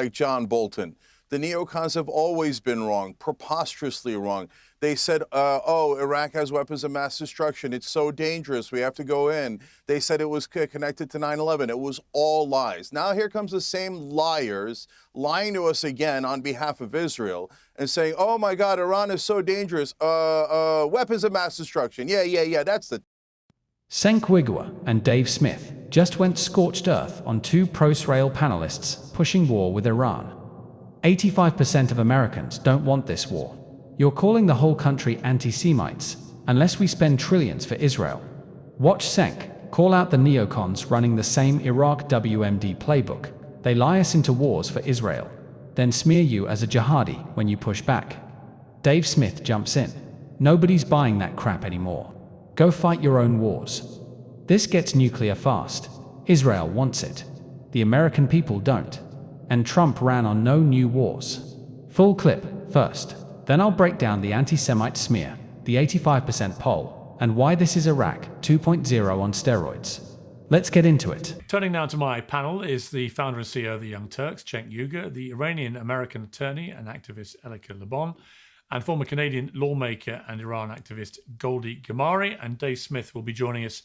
like John Bolton. The neocons have always been wrong, preposterously wrong. They said, oh, Iraq has weapons of mass destruction. It's so dangerous. We have to go in. They said it was connected to 9/11. It was all lies. Now here comes the same liars lying to us again on behalf of Israel and saying, oh, my God, Iran is so dangerous. Weapons of mass destruction. Yeah, that's the... Cenk Uygur and Dave Smith just went scorched earth on two pro-Israel panelists pushing war with Iran. 85% of Americans don't want this war. You're calling the whole country anti-Semites, unless we spend trillions for Israel. Watch Cenk call out the neocons running the same Iraq WMD playbook. They lie us into wars for Israel, then smear you as a jihadi when you push back. Dave Smith jumps in. Nobody's buying that crap anymore. Go fight your own wars. This gets nuclear fast. Israel wants it. The American people don't. And Trump ran on no new wars. Full clip first. Then I'll break down the anti-Semite smear, the 85% poll, and why this is Iraq 2.0 on steroids. Let's get into it. Turning now to my panel is the founder and CEO of the Young Turks, Cenk Uygur, the Iranian-American attorney and activist Elica, and former Canadian lawmaker and Iran activist Goldie, Ghamari, and Dave Smith will be joining us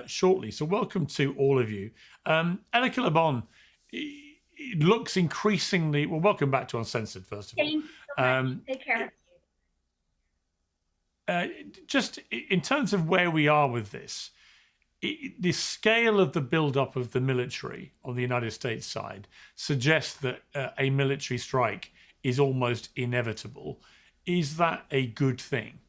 shortly. So welcome to all of you. Elica, it looks increasingly... Well, welcome back to Uncensored, first of all. Thanks so much. Take care. Just in terms of where we are with this, the scale of the build-up of the military on the United States side suggests that a military strike is almost inevitable. Is that a good thing?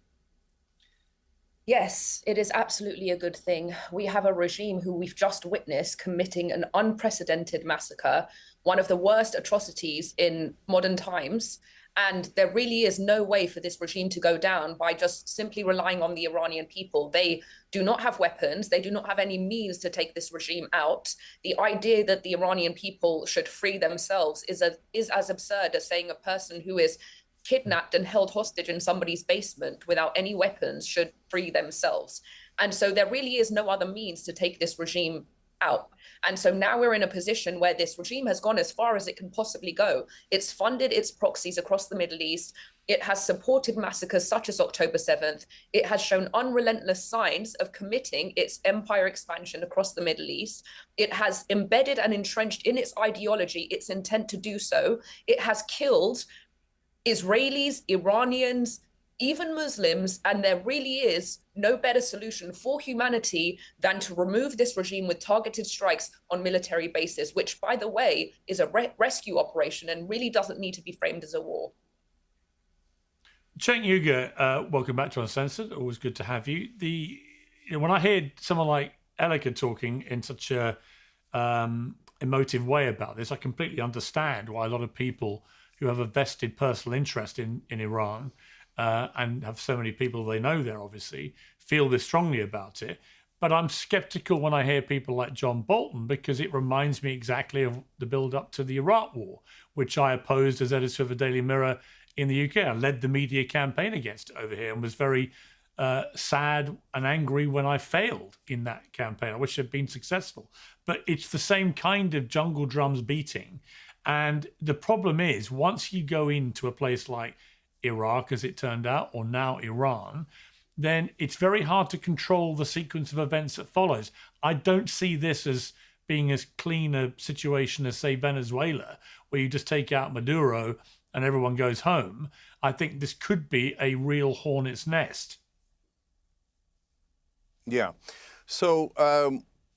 Yes, it is absolutely a good thing. We have a regime who we've just witnessed committing an unprecedented massacre, one of the worst atrocities in modern times. And there really is no way for this regime to go down by just simply relying on the Iranian people. They do not have weapons. They do not have any means to take this regime out. The idea that the Iranian people should free themselves is as absurd as saying a person who is kidnapped and held hostage in somebody's basement without any weapons should free themselves. And so there really is no other means to take this regime out. And so now we're in a position where this regime has gone as far as it can possibly go. It's funded its proxies across the Middle East. It has supported massacres such as October 7th. It has shown unrelentless signs of committing its empire expansion across the Middle East. It has embedded and entrenched in its ideology its intent to do so. It has killed Israelis, Iranians, even Muslims, and there really is no better solution for humanity than to remove this regime with targeted strikes on military bases, which, by the way, is a rescue operation and really doesn't need to be framed as a war. Cenk Uygur, welcome back to Uncensored. Always good to have you. When I hear someone like Elica talking in such a emotive way about this, I completely understand why a lot of people who have a vested personal interest in Iran and have so many people they know there, obviously, feel this strongly about it. But I'm skeptical when I hear people like John Bolton, because it reminds me exactly of the build-up to the Iraq War, which I opposed as editor of the Daily Mirror in the UK. I led the media campaign against it over here and was very sad and angry when I failed in that campaign. I wish I'd been successful. But it's the same kind of jungle drums beating. And the problem is, once you go into a place like Iraq, as it turned out, or now Iran, then it's very hard to control the sequence of events that follows. I don't see this as being as clean a situation as, say, Venezuela, where you just take out Maduro and everyone goes home. I think this could be a real hornet's nest. Yeah. So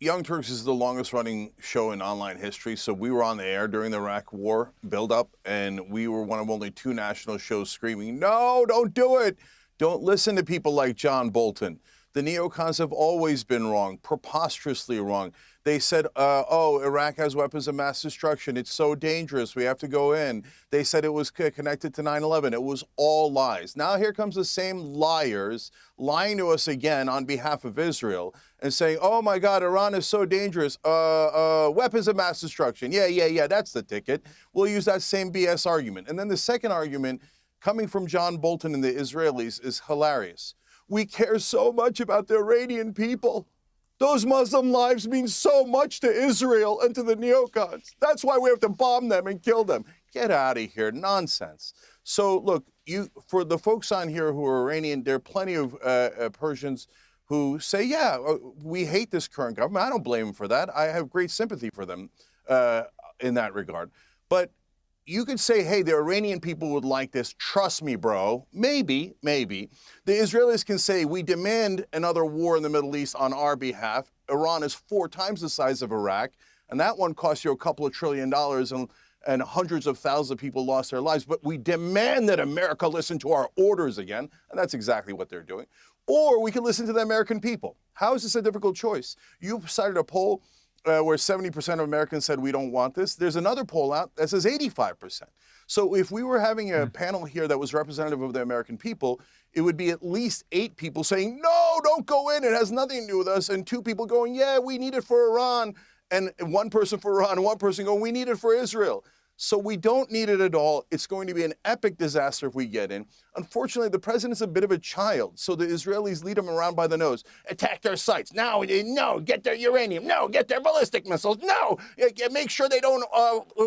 Young Turks is the longest running show in online history. So we were on the air during the Iraq War buildup, and we were one of only two national shows screaming, no, don't do it. Don't listen to people like John Bolton. The neocons have always been wrong, preposterously wrong. They said, oh, Iraq has weapons of mass destruction. It's so dangerous. We have to go in. They said it was connected to 9/11. It was all lies. Now here comes the same liars lying to us again on behalf of Israel and saying, oh, my God, Iran is so dangerous. Weapons of mass destruction. Yeah, that's the ticket. We'll use that same BS argument. And then the second argument coming from John Bolton and the Israelis is hilarious. We care so much about the Iranian people. Those Muslim lives mean so much to Israel and to the neocons. That's why we have to bomb them and kill them. Get out of here. Nonsense. So, look, for the folks on here who are Iranian, there are plenty of Persians who say, yeah, we hate this current government. I don't blame them for that. I have great sympathy for them in that regard. But you could say, hey, the Iranian people would like this. Trust me, bro. Maybe. The Israelis can say, we demand another war in the Middle East on our behalf. Iran is 4 times the size of Iraq, and that one cost you a couple of $1 trillion, and hundreds of thousands of people lost their lives. But we demand that America listen to our orders again, and that's exactly what they're doing. Or we can listen to the American people. How is this a difficult choice? You cited a poll where 70% of Americans said we don't want this. There's another poll out that says 85%. So if we were having a panel here that was representative of the American people, it would be at least 8 people saying, no, don't go in, it has nothing to do with us, and 2 people going, yeah, we need it for Iran, and 1 person for Iran, and 1 person going, we need it for Israel. So we don't need it at all. It's going to be an epic disaster if we get in. Unfortunately, the president's a bit of a child, so the Israelis lead him around by the nose. Attack their sites. No, get their uranium. No, get their ballistic missiles. No, make sure they don't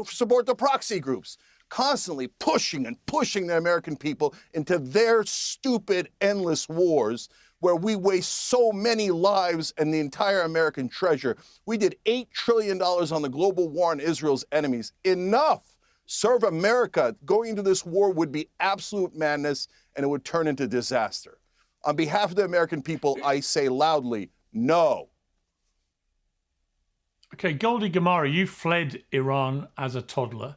support the proxy groups. Constantly pushing the American people into their stupid, endless wars where we waste so many lives and the entire American treasure. We did $8 trillion on the global war on Israel's enemies. Enough! Serve America. Going into this war would be absolute madness, and it would turn into disaster. On behalf of the American people, I say loudly, no. Okay, Goldie Ghamari, you fled Iran as a toddler.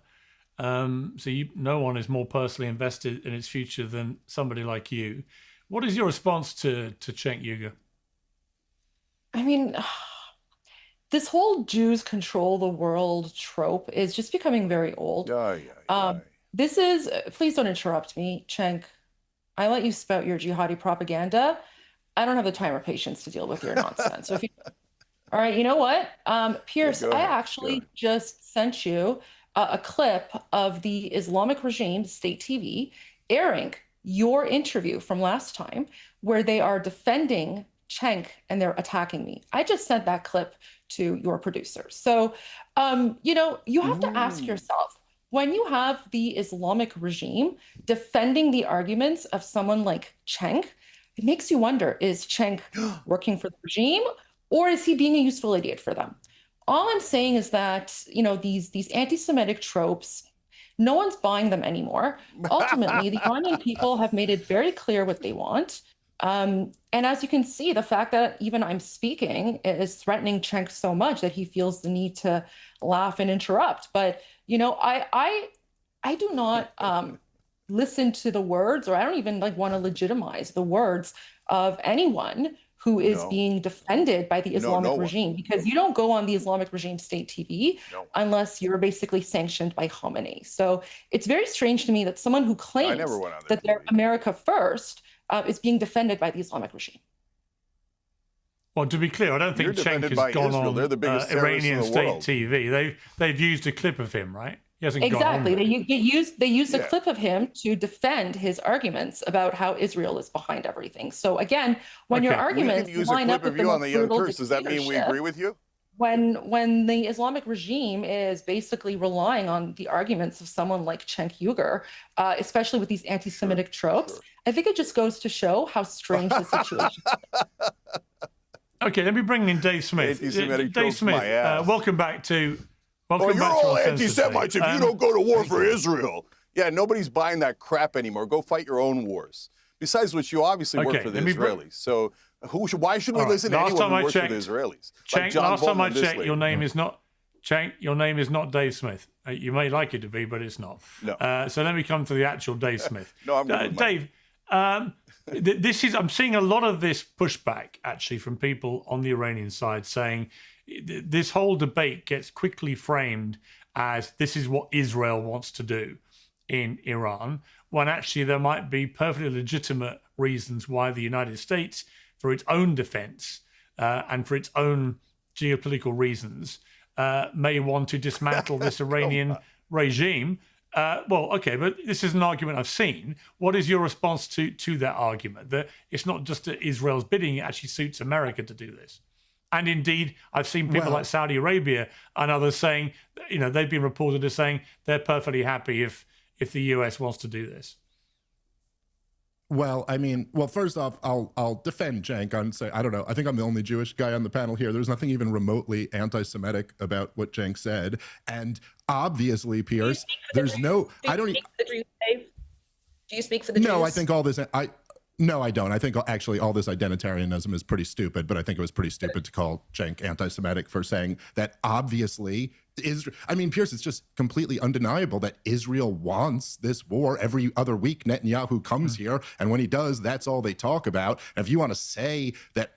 So no one is more personally invested in its future than somebody like you. What is your response to Cenk Uygur? I mean, this whole Jews control the world trope is just becoming very old. This is, please don't interrupt me, Cenk. I let you spout your jihadi propaganda. I don't have the time or patience to deal with your nonsense. So all right, you know what? Pierce, I actually just sent you a clip of the Islamic regime, state TV, airing your interview from last time where they are defending Cenk and they're attacking me. I just sent that clip to your producers. So, you have to ask yourself, when you have the Islamic regime defending the arguments of someone like Cenk, it makes you wonder, is Cenk working for the regime or is he being a useful idiot for them? All I'm saying is that, these anti-Semitic tropes, no one's buying them anymore. Ultimately, the Iranian people have made it very clear what they want. And as you can see, the fact that even I'm speaking is threatening Cenk so much that he feels the need to laugh and interrupt. But, I do not listen to the words, or I don't even want to legitimize the words of anyone who is being defended by the Islamic regime, because you don't go on the Islamic regime state TV unless you're basically sanctioned by Khamenei. So it's very strange to me that someone who claims that they're America first is being defended by the Islamic regime. Well, to be clear, I don't think Cenk has gone on Iranian state TV. They've used a clip of him, right? He hasn't gone on there. They used a clip of him to defend his arguments about how Israel is behind everything. So again, when your arguments line up with the on the Young Turks, does that mean we agree with you? When the Islamic regime is basically relying on the arguments of someone like Cenk Uygur, especially with these anti-Semitic tropes, I think it just goes to show how strange the situation is. Okay, let me bring in Dave Smith. Dave Smith, welcome back to. You're all anti-Semites if you don't go to war for Israel. Yeah, nobody's buying that crap anymore. Go fight your own wars. Besides which, you obviously work for the Israelis. So why should we listen to anyone who works for the Israelis? Cenk, last time I checked, your name is not Cenk. Your name is not Dave Smith. You may like it to be, but it's not. No. So let me come to the actual Dave Smith. No, I'm Dave. I'm seeing a lot of this pushback actually from people on the Iranian side saying this whole debate gets quickly framed as this is what Israel wants to do in Iran, when actually there might be perfectly legitimate reasons why the United States, for its own defense and for its own geopolitical reasons, may want to dismantle this Iranian regime. But this is an argument I've seen. What is your response to that argument? That it's not just at Israel's bidding, it actually suits America to do this? And indeed, I've seen people like Saudi Arabia and others saying, they've been reported as saying they're perfectly happy if the US wants to do this. Well, first off, I'll defend Cenk on say, I don't know. I think I'm the only Jewish guy on the panel here. There's nothing even remotely anti-Semitic about what Cenk said. And obviously, Pierce, there's no, I don't. Do you speak for the Jews? No, I think all this, no, I don't. I think actually all this identitarianism is pretty stupid, but I think it was pretty stupid to call Cenk anti-Semitic for saying that obviously Pierce, it's just completely undeniable that Israel wants this war. Every other week, Netanyahu comes here, and when he does, that's all they talk about. And if you want to say that,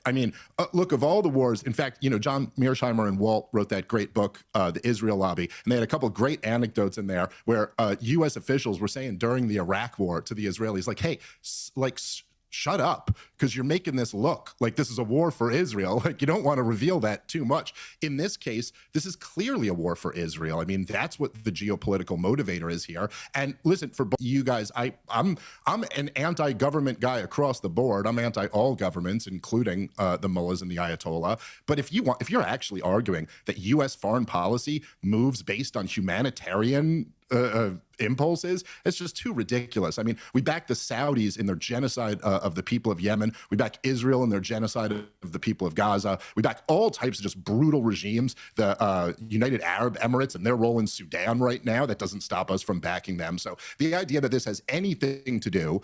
look, of all the wars, in fact, John Mearsheimer and Walt wrote that great book, The Israel Lobby, and they had a couple of great anecdotes in there where U.S. officials were saying during the Iraq war to the Israelis, like, hey, shut up, because you're making this look like this is a war for Israel. Like, you don't want to reveal that too much. In this case, this is clearly a war for Israel. That's what the geopolitical motivator is here. And listen, for you guys, I'm an anti-government guy across the board. I'm anti all governments, including the mullahs and the Ayatollah. But if you're actually arguing that U.S. foreign policy moves based on humanitarian impulses, it's just too ridiculous. We back the Saudis in their genocide of the people of Yemen. We back Israel in their genocide of the people of Gaza. We back all types of just brutal regimes. The United Arab Emirates and their role in Sudan right now, that doesn't stop us from backing them. So the idea that this has anything to do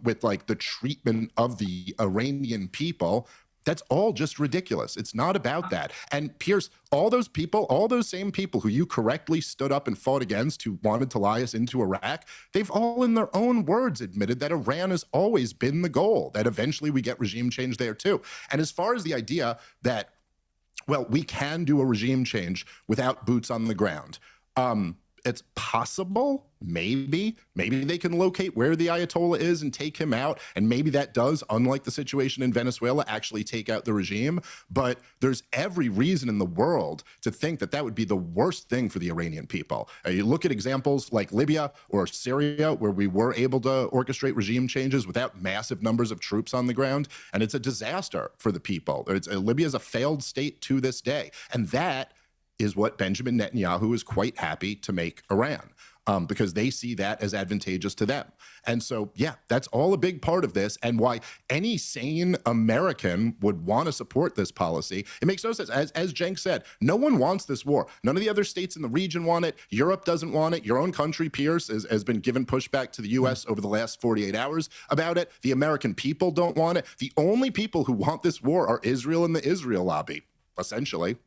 with like the treatment of the Iranian people, that's all just ridiculous. It's not about that. And Pierce, all those same people who you correctly stood up and fought against, who wanted to lie us into Iraq, they've all in their own words admitted that Iran has always been the goal, that eventually we get regime change there too. And as far as the idea that, well, we can do a regime change without boots on the ground, it's possible. Maybe they can locate where the Ayatollah is and take him out. And maybe that does, unlike the situation in Venezuela, actually take out the regime. But there's every reason in the world to think that that would be the worst thing for the Iranian people. You look at examples like Libya or Syria, where we were able to orchestrate regime changes without massive numbers of troops on the ground. And it's a disaster for the people. Libya is a failed state to this day. And that is what Benjamin Netanyahu is quite happy to make Iran, because they see that as advantageous to them. And so, yeah, that's all a big part of this, and why any sane American would want to support this policy. It makes no sense. As Cenk said, no one wants this war. None of the other states in the region want it. Europe doesn't want it. Your own country, Pierce, has been given pushback to the U.S. over the last 48 hours about it. The American people don't want it. The only people who want this war are Israel and the Israel lobby, essentially.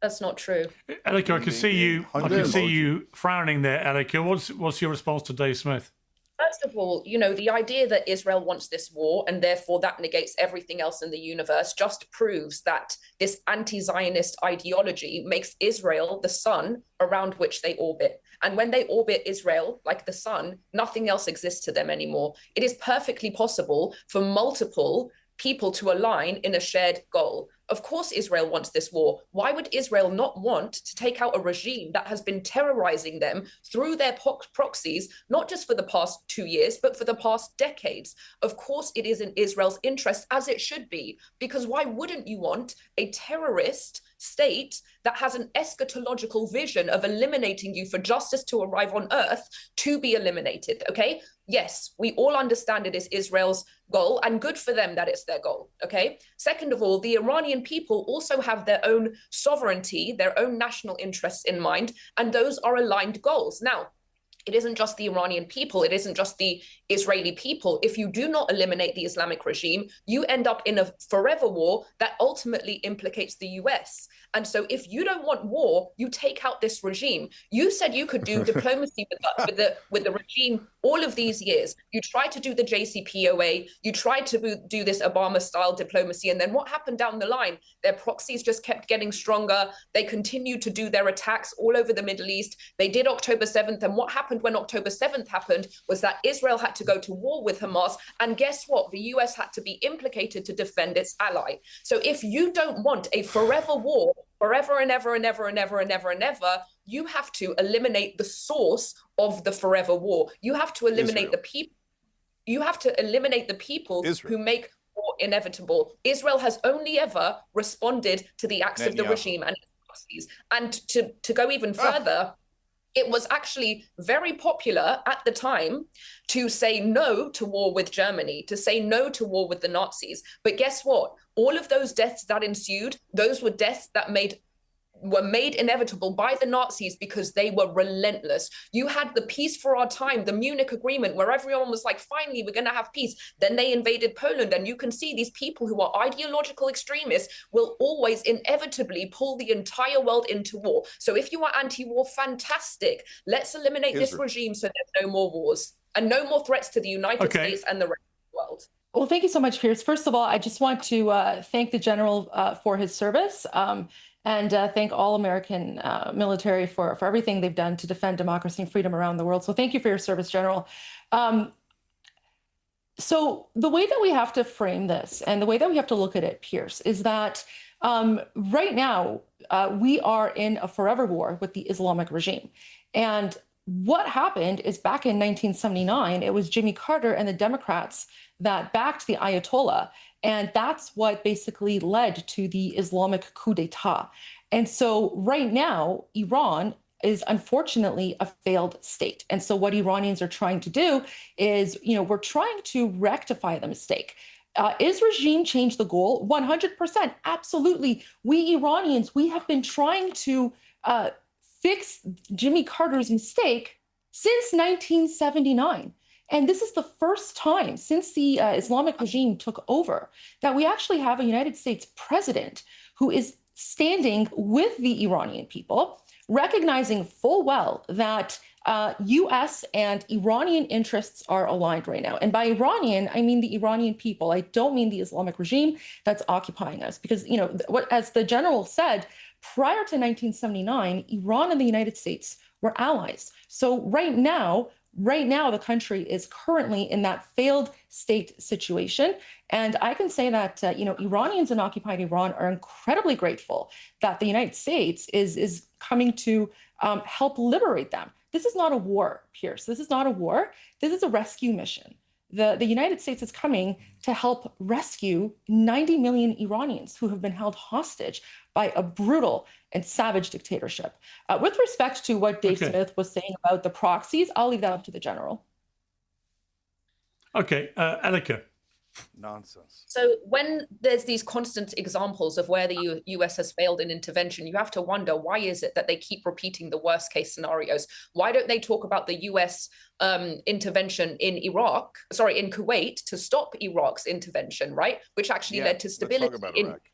That's not true. Elica, I can see you frowning there, Elica. What's your response to Dave Smith? First of all, the idea that Israel wants this war and therefore that negates everything else in the universe just proves that this anti-Zionist ideology makes Israel the sun around which they orbit. And when they orbit Israel like the sun, nothing else exists to them anymore. It is perfectly possible for multiple people to align in a shared goal. Of course, Israel wants this war. Why would Israel not want to take out a regime that has been terrorizing them through their proxies, not just for the past 2 years, but for the past decades? Of course, it is in Israel's interest, as it should be, because why wouldn't you want a terrorist state that has an eschatological vision of eliminating you for justice to arrive on earth to be eliminated? Okay, yes, we all understand it is Israel's goal, and good for them that it's their goal. Okay, second of all, the Iranian people also have their own sovereignty, their own national interests in mind, and those are aligned goals. Now, it isn't just the Iranian people, it isn't just the Israeli people. If you do not eliminate the Islamic regime, you end up in a forever war that ultimately implicates the US. And so if you don't want war, you take out this regime. You said you could do diplomacy with the regime all of these years. You tried to do the JCPOA, you tried to do this Obama-style diplomacy, and then what happened down the line? Their proxies just kept getting stronger. They continued to do their attacks all over the Middle East. They did October 7th, and what happened when October 7th happened was that Israel had to go to war with Hamas, and guess what? The US had to be implicated to defend its ally. So if you don't want a forever war, forever and ever and ever and ever and ever and ever, you have to eliminate the source of the forever war. You have to eliminate the people. You have to eliminate the people who make war inevitable. Israel has only ever responded to the acts of the regime and its proxies. And to go even further, it was actually very popular at the time to say no to war with Germany, to say no to war with the Nazis. But guess what? All of those deaths that ensued, those were deaths that were made inevitable by the Nazis because they were relentless. You had the peace for our time, the Munich Agreement, where everyone was like, finally, we're going to have peace. Then they invaded Poland. And you can see these people who are ideological extremists will always inevitably pull the entire world into war. So if you are anti-war, fantastic. Let's eliminate this regime so there's no more wars and no more threats to the United States and the rest of the world. Well, thank you so much, Piers. First of all, I just want to thank the general for his service. And thank all American military for everything they've done to defend democracy and freedom around the world. So thank you for your service, General. So the way that we have to frame this and the way that we have to look at it, Piers, is that right now we are in a forever war with the Islamic regime. And what happened is back in 1979, it was Jimmy Carter and the Democrats that backed the Ayatollah. And that's what basically led to the Islamic coup d'etat. And so right now, Iran is unfortunately a failed state. And so what Iranians are trying to do is, we're trying to rectify the mistake. Is regime change the goal? 100%, absolutely. We Iranians, we have been trying to fix Jimmy Carter's mistake since 1979. And this is the first time since the Islamic regime took over that we actually have a United States president who is standing with the Iranian people, recognizing full well that U.S. and Iranian interests are aligned right now. And by Iranian, I mean the Iranian people. I don't mean the Islamic regime that's occupying us. Because, as the general said, prior to 1979, Iran and the United States were allies. So right now, the country is currently in that failed state situation. And I can say that, Iranians in occupied Iran are incredibly grateful that the United States is coming to help liberate them. This is not a war, Piers. This is not a war. This is a rescue mission. The United States is coming to help rescue 90 million Iranians who have been held hostage by a brutal and savage dictatorship. With respect to what Dave Smith was saying about the proxies, I'll leave that up to the general. Okay, Elica. Nonsense. So when there's these constant examples of where the US has failed in intervention, you have to wonder, why is it that they keep repeating the worst case scenarios? Why don't they talk about the US intervention in Kuwait to stop Iraq's intervention, right? Which actually led to stability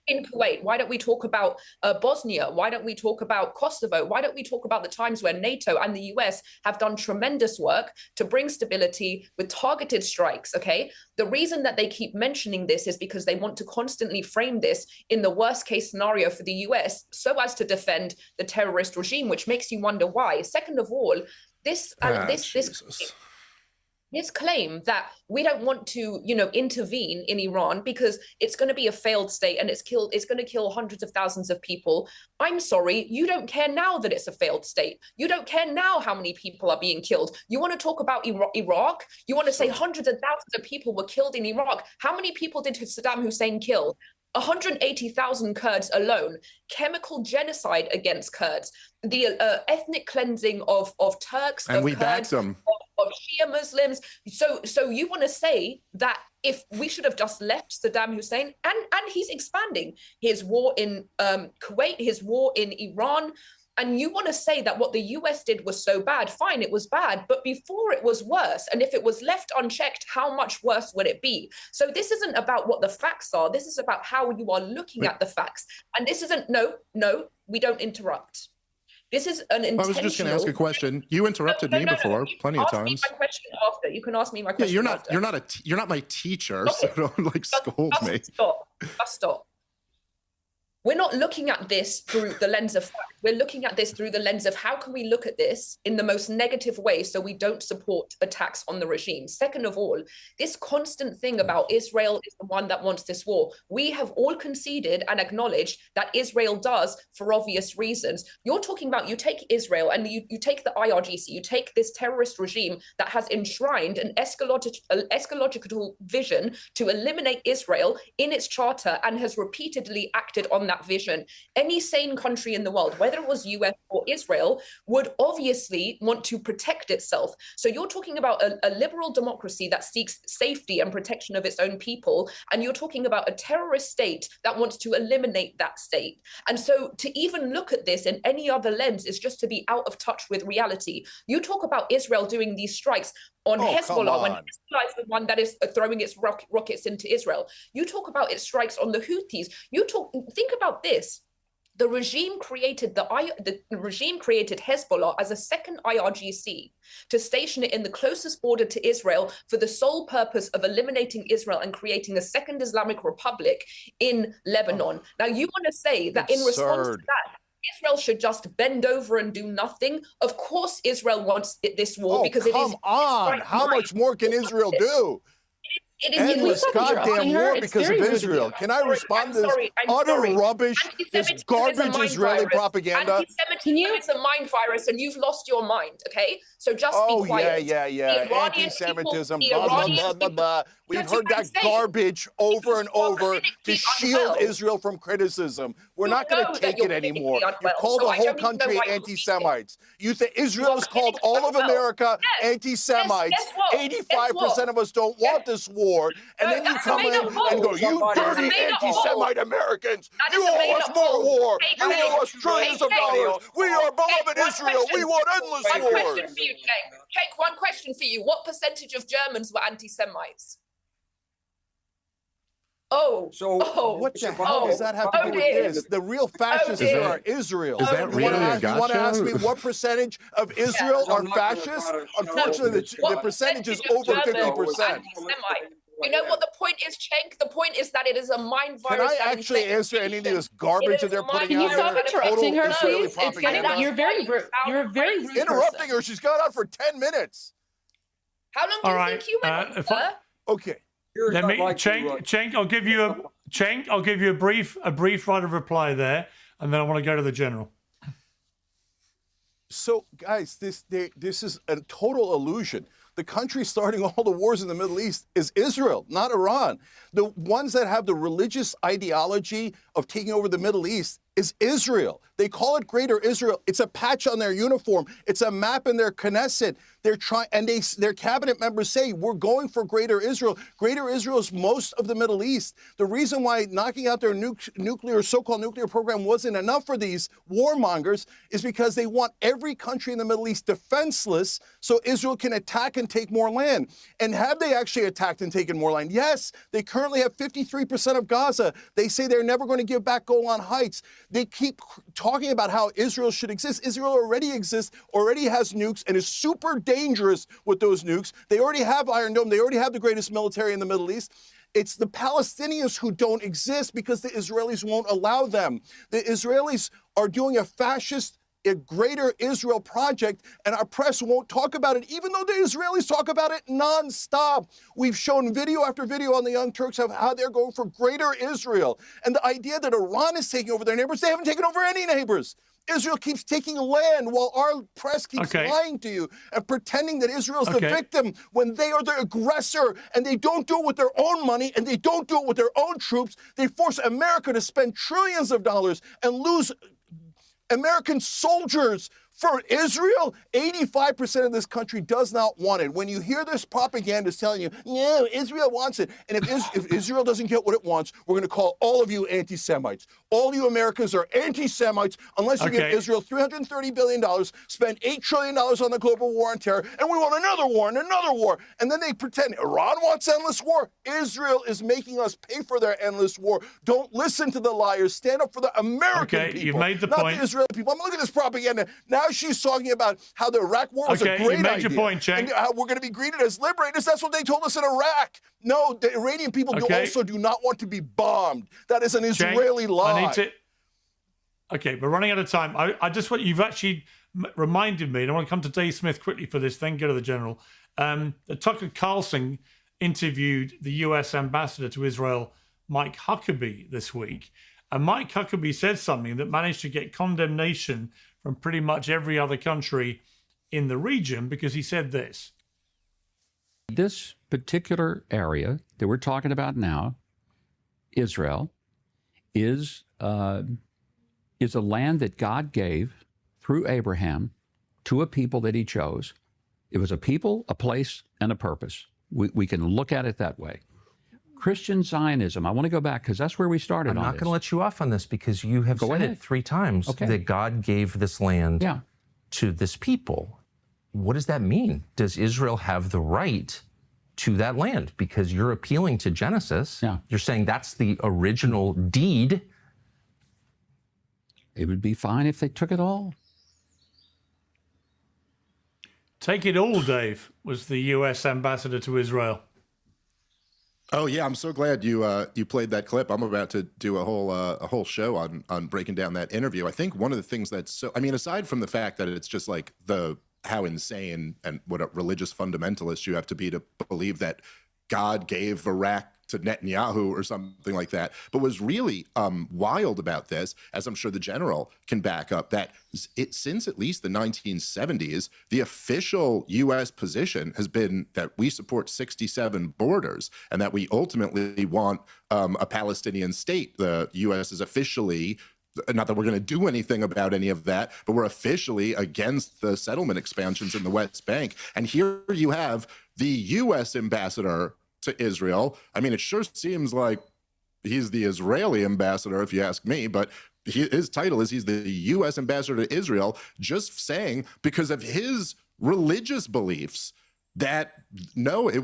in Kuwait. Why don't we talk about Bosnia? Why don't we talk about Kosovo? Why don't we talk about the times where NATO and the US have done tremendous work to bring stability with targeted strikes, okay? The reason that they keep mentioning this is because they want to constantly frame this in the worst case scenario for the US so as to defend the terrorist regime, which makes you wonder why. Second of all, this claim that we don't want to, intervene in Iran because it's going to be a failed state and it's going to kill hundreds of thousands of people. I'm sorry, you don't care now that it's a failed state. You don't care now how many people are being killed. You want to talk about Iraq? You want to say hundreds of thousands of people were killed in Iraq. How many people did Saddam Hussein kill? 180,000 Kurds alone, chemical genocide against Kurds, the ethnic cleansing of Turks, and of we Kurds, backed them. of Shia Muslims. So you want to say that if we should have just left Saddam Hussein, and he's expanding his war in Kuwait, his war in Iran, and you want to say that what the US did was so bad. Fine, it was bad, but before it was worse. And if it was left unchecked, how much worse would it be? So this isn't about what the facts are. This is about how you are looking at the facts. And this isn't, no, we don't interrupt. This is an intentional... I was just going to ask a question. You interrupted me before plenty of times. My question after. You can ask me my question after. You're not my teacher, so don't scold me. Stop. we're not looking at this through the lens of fact. We're looking at this through the lens of how can we look at this in the most negative way so we don't support attacks on the regime. Second of all, this constant thing about Israel is the one that wants this war. We have all conceded and acknowledged that Israel does for obvious reasons. You're talking about, you take Israel and you take the IRGC, you take this terrorist regime that has enshrined an eschatological vision to eliminate Israel in its charter and has repeatedly acted on that vision. Any sane country in the world, whether it was US or Israel, would obviously want to protect itself. So you're talking about a liberal democracy that seeks safety and protection of its own people, and you're talking about a terrorist state that wants to eliminate that state. And so to even look at this in any other lens is just to be out of touch with reality. You talk about Israel doing these strikes on Hezbollah, when Hezbollah is the one that is throwing its rockets into Israel. You talk about its strikes on the Houthis. Think about this. The regime created Hezbollah as a second IRGC to station it in the closest border to Israel for the sole purpose of eliminating Israel and creating a second Islamic Republic in Lebanon. Now, you want to say that in response to that, Israel should just bend over and do nothing? Of course, Israel wants this war because it is. Come on! How much more can Israel do? It is endless goddamn war because of Israel. Can I respond to this utter rubbish, this garbage Israeli propaganda? Anti-Semitism is a mind virus, and you've lost your mind. Okay, so just be quiet. Yeah. Anti-Semitism. Blah blah blah blah blah. We've heard that garbage over and over to shield Israel from criticism. We're not going to take it anymore. You call the whole country anti-Semites. You think Israel has called all of America anti-Semites. 85% of us don't want this war. And then you come in and go, you dirty anti-Semite Americans. You owe us more war. You owe us trillions of dollars. We are beloved Israel. We want endless wars. One question for you, Cenk. One question for you. What percentage of Germans were anti-Semites? What the hell does that have to do with this? The real fascists are Israel. Is that really a gotcha? You want to ask me what percentage of Israel are fascists? Unfortunately, the percentage is over 50%. You know what the point is, Cenk? The point is that it is a mind virus. Can I actually answer any of this garbage that they're putting out there? Can you stop interrupting her, please? You're very rude. You're very rude. Interrupting her. She's gone on for 10 minutes. How long do you think you went on? Okay. Let me, Cenk, I'll give you a brief right of reply there, and then I want to go to the general. So, guys, this is a total illusion. The country starting all the wars in the Middle East is Israel, not Iran. The ones that have the religious ideology of taking over the Middle East is Israel. They call it Greater Israel. It's a patch on their uniform. It's a map in their Knesset. They're trying, and their cabinet members say, we're going for Greater Israel. Greater Israel is most of the Middle East. The reason why knocking out their so-called nuclear program wasn't enough for these warmongers is because they want every country in the Middle East defenseless so Israel can attack and take more land. And have they actually attacked and taken more land? Yes, they currently have 53% of Gaza. They say they're never going to give back Golan Heights. They keep talking about how Israel should exist. Israel already exists, already has nukes, and is super dangerous with those nukes. They already have Iron Dome. They already have the greatest military in the Middle East. It's the Palestinians who don't exist because the Israelis won't allow them. The Israelis are doing a Greater Israel project, and our press won't talk about it, even though the Israelis talk about it nonstop. We've shown video after video on the Young Turks of how they're going for Greater Israel. And the idea that Iran is taking over their neighbors, they haven't taken over any neighbors. Israel keeps taking land while our press keeps lying to you and pretending that Israel's the victim when they are the aggressor, and they don't do it with their own money and they don't do it with their own troops. They force America to spend trillions of dollars and lose American soldiers for Israel. 85% of this country does not want it. When you hear this propaganda telling you, no, Israel wants it, and if Israel doesn't get what it wants, we're going to call all of you anti-Semites. All you Americans are anti-Semites unless you give Israel $330 billion, spend $8 trillion on the global war on terror, and we want another war and another war. And then they pretend Iran wants endless war. Israel is making us pay for their endless war. Don't listen to the liars. Stand up for the American people. You've made the not point. The Israeli people. I'm looking at this propaganda. Now she's talking about how the Iraq war was a great idea. You made your point, Cenk. And how we're going to be greeted as liberators. That's what they told us in Iraq. No, the Iranian people also do not want to be bombed. That is an Israeli lie. Okay, we're running out of time. I just want, you've actually reminded me, and I want to come to Dave Smith quickly for this, then go to the general. That Tucker Carlson interviewed the US ambassador to Israel, Mike Huckabee, this week. And Mike Huckabee said something that managed to get condemnation from pretty much every other country in the region, because he said this. This particular area that we're talking about now, Israel, is a land that God gave through Abraham to a people that he chose. It was a people, a place, and a purpose. We can look at it that way. Christian Zionism, I want to go back because that's where we started. I'm not going to let you off on this because you have said it 3 times that God gave this land to this people. What does that mean? Does Israel have the right to that land? Because you're appealing to Genesis. You're saying that's the original deed. It would be fine if they took it all. Take it all, Dave, was the US ambassador to Israel. Oh yeah, I'm so glad you played that clip. I'm about to do a whole show on breaking down that interview. I think one of the things that's so, I mean, aside from the fact that it's just like how insane and what a religious fundamentalist you have to be to believe that God gave Iraq to Netanyahu or something like that. But what's really wild about this, as I'm sure the general can back up, that since at least the 1970s, the official U.S. position has been that we support 67 borders and that we ultimately want a Palestinian state. The U.S. is officially, not that we're going to do anything about any of that, but we're officially against the settlement expansions in the West Bank. And here you have the U.S. ambassador to Israel. I mean, it sure seems like he's the Israeli ambassador, if you ask me, but his title is he's the U.S. ambassador to Israel, just saying because of his religious beliefs that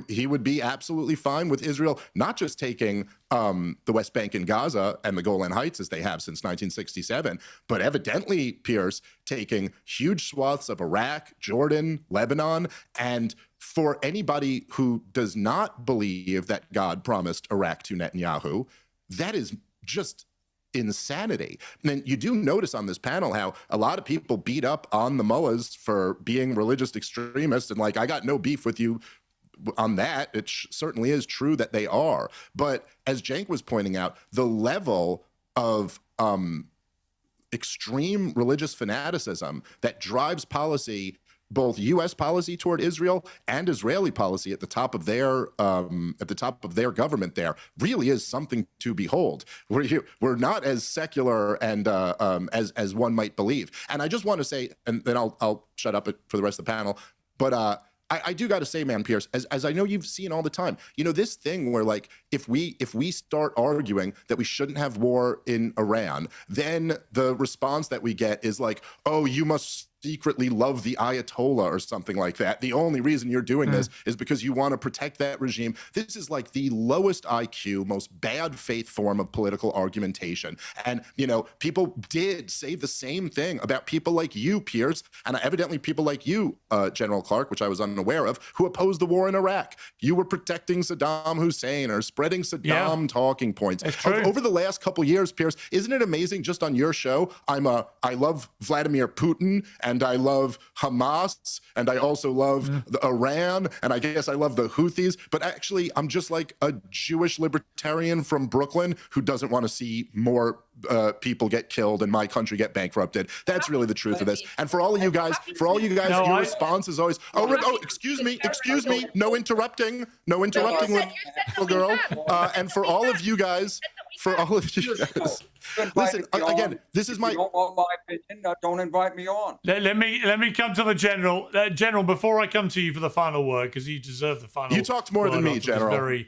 he would be absolutely fine with Israel not just taking the West Bank and Gaza and the Golan Heights as they have since 1967, but evidently, Pierce, taking huge swaths of Iraq, Jordan, Lebanon. And for anybody who does not believe that God promised Iraq to Netanyahu, that is just insanity. And then you do notice on this panel how a lot of people beat up on the mullahs for being religious extremists, and like, I got no beef with you on that. It certainly is true that they are. But as Cenk was pointing out, the level of extreme religious fanaticism that drives policy, both U.S. policy toward Israel and Israeli policy at the top of their government, there really is something to behold. We're not as secular and as one might believe. And I just want to say, and then I'll shut up for the rest of the panel, but I do got to say, man, Pierce, as I know you've seen all the time, you know, this thing where like if we start arguing that we shouldn't have war in Iran, then the response that we get is like, oh, you must secretly love the Ayatollah or something like that. The only reason you're doing this is because you want to protect that regime. This is like the lowest IQ, most bad faith form of political argumentation. And, you know, people did say the same thing about people like you, Pierce, and evidently people like you, General Clark, which I was unaware of, who opposed the war in Iraq. You were protecting Saddam Hussein or spreading Saddam talking points. Over the last couple years, Pierce, isn't it amazing just on your show, I love Vladimir Putin, and I love Hamas, and I also love Iran, and I guess I love the Houthis, but actually I'm just like a Jewish libertarian from Brooklyn who doesn't want to see more people get killed and my country get bankrupted. That's really the truth of this. And for all of you guys, your response is always, excuse me, no interrupting little girl. And for all of you guys, listen, again, this is my... If you don't want my opinion, don't invite me on. Let me come to the General. General, before I come to you for the final word, because you deserve the final word. You talked more than me, General.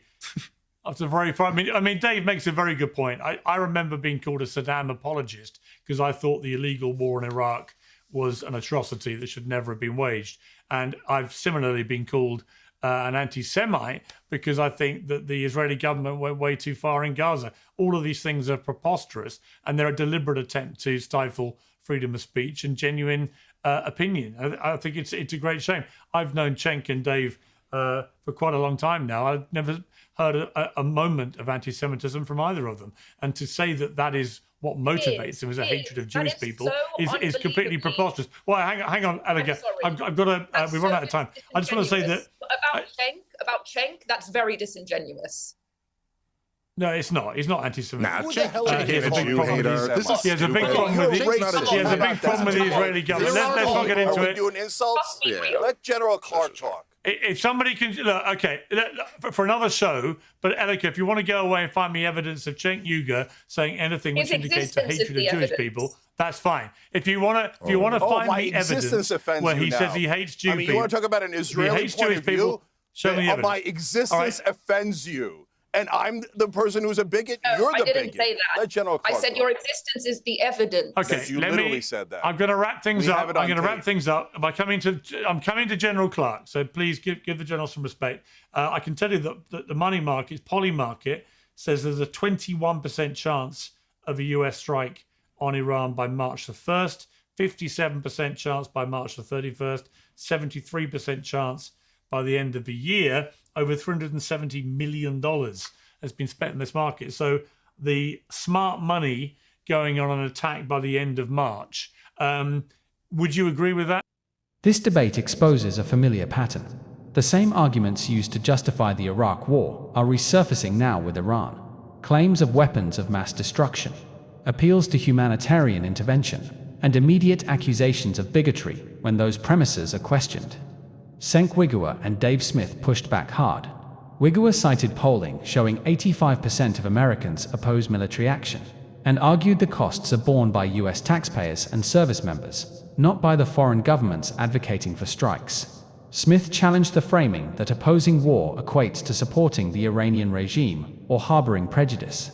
After very I mean, Dave makes a very good point. I remember being called a Saddam apologist because I thought the illegal war in Iraq was an atrocity that should never have been waged. And I've similarly been called an anti-Semite because I think that the Israeli government went way too far in Gaza. All of these things are preposterous, and they're a deliberate attempt to stifle freedom of speech and genuine opinion. I think it's a great shame. I've known Cenk and Dave for quite a long time now. I've never heard a moment of anti-Semitism from either of them. And to say that that is what motivates them is a hatred of Jewish people is completely preposterous. Well, hang on, Elica. I've got to. We've run out of time. I just want to say that about Cenk, that's very disingenuous. No, it's not. He's not anti-Semitic. Nah, he has a big problem. He has a big problem with the Israeli government. Let's not get into it. Doing insults. Let General Clark talk. If somebody can look, okay, for another show, but Elica, if you want to go away and find me evidence of Cenk Uygur saying anything which indicates a hatred of Jewish people, that's fine. If you want to find me evidence where he says he hates Jewish people, you want to talk about an Israeli point of view? Show me evidence. My existence offends you. And I'm the person who's a biggit. No, You're the bigot. I didn't say that. Let General Clark I said your existence is the evidence. Okay, you literally said that. I'm going to wrap things up. I'm going to wrap things up by coming to General Clark. So please give the general some respect. I can tell you that the money market, Poly Market, says there's a 21% chance of a US strike on Iran by March the 1st, 57% chance by March the 31st, 73% chance by the end of the year. Over $370 million has been spent in this market. So the smart money going on an attack by the end of March. Would you agree with that? This debate exposes a familiar pattern. The same arguments used to justify the Iraq War are resurfacing now with Iran. Claims of weapons of mass destruction, appeals to humanitarian intervention, and immediate accusations of bigotry when those premises are questioned. Cenk Uygur and Dave Smith pushed back hard. Uygur cited polling showing 85% of Americans oppose military action, and argued the costs are borne by US taxpayers and service members, not by the foreign governments advocating for strikes. Smith challenged the framing that opposing war equates to supporting the Iranian regime or harboring prejudice.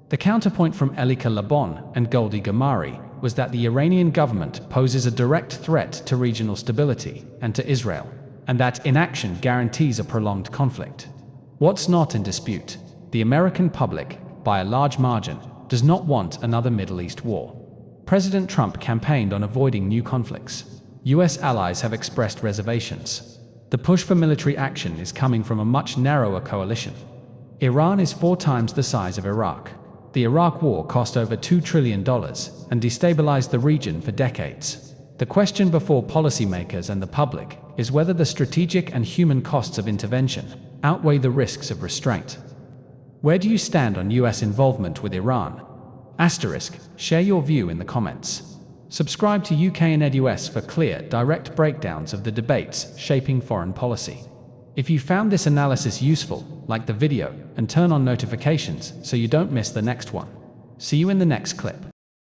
The counterpoint from Elica and Goldie Ghamari was that the Iranian government poses a direct threat to regional stability and to Israel, and that inaction guarantees a prolonged conflict. What's not in dispute? The American public, by a large margin, does not want another Middle East war. President Trump campaigned on avoiding new conflicts. US allies have expressed reservations. The push for military action is coming from a much narrower coalition. Iran is 4 times the size of Iraq. The Iraq War cost over $2 trillion and destabilized the region for decades. The question before policymakers and the public is whether the strategic and human costs of intervention outweigh the risks of restraint. Where do you stand on US involvement with Iran? Share your view in the comments. Subscribe to UK and EduS for clear, direct breakdowns of the debates shaping foreign policy. If you found this analysis useful, like the video and turn on notifications so you don't miss the next one. See you in the next clip.